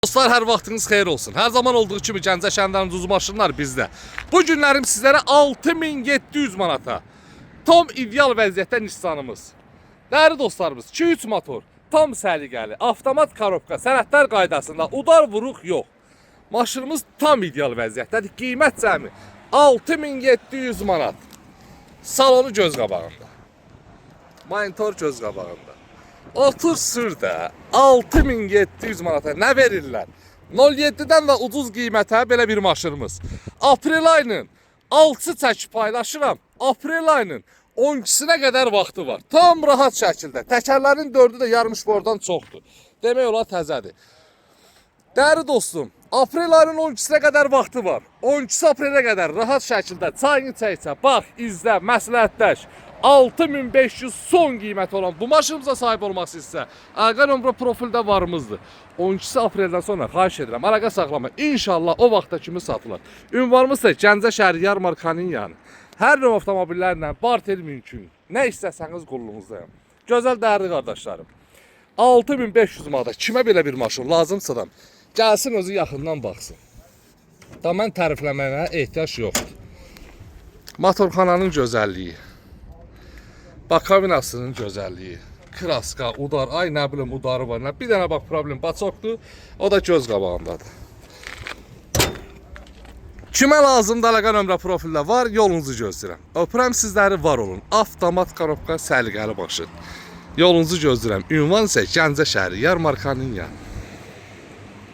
Dostlar, hər vaxtınız xeyir olsun. Hər zaman olduğu kimi Gəncə şəhərinin ucuz maşınlar bizdə. Bu günlərim sizlərə 6700 manata tam ideal vəziyyətdə Nissanımız. Değerli dostlarımız, 2-3 motor, tam səliqəli, avtomat korobka, sənədlər qaydasında, udar vuruq yox. Maşınımız tam ideal vəziyyətdədir. Qiymət cəmi 6700 manat. Salonu göz qabağında. Monitor göz qabağında. Otur sür də 6700 manata nə verirlər? 07'dən və ucuz qiymətə belə bir maşınımız. Aprel ayının 6 çək paylaşıram. Aprel ayının 12'sinə qədər vaxtı var. Tam rahat şəkildə. Təkərlərin 4'ü də yarmış bordan çoxdur. Demək olar təzədir. Değerli dostum, aprel ayının 12'sinə qədər vaxtı var. 12 aprelə qədər rahat şəkildə çayını çəksə, bax, izlə, məsləhətləş. 6500 son qiymət olan bu maşınımıza sahib olmaq istəyirsə, əlaqə nömrə profildə varımızdır. 12 apreldən sonra xahiş edirəm, əlaqə saxlama. İnşallah o vaxta kimi satılır. Ünvanımız da Gəncə şəhəri yarmarkanın yanı. Hər növ avtomobillərlə barter mümkün. Nə istəsəniz qulluğunuzdayım. Gözəl dəyərli qardaşlarım. 6500 manata kimə belə bir maşın lazımsa da gəlsin özü yaxından baxsın. Da mən tərifləməyə ehtiyac yoxdur. Motorxananın gözəlliyi. Bakabinasının gözəlliyi. Kraska, udar, ay nə bilim udarı var. Bir dənə bax problem baçokdur. O da göz qabağındadır. Kimə lazımdır əlaqə nömrə profildə var, yolunuzu gözləyirəm. Öpürəm sizləri, var olun. Avtomat korobka səliqəli maşın. Yolunuzu gözləyirəm. Ünvan isə Gəncə şəhəri yarmarkanın yanı.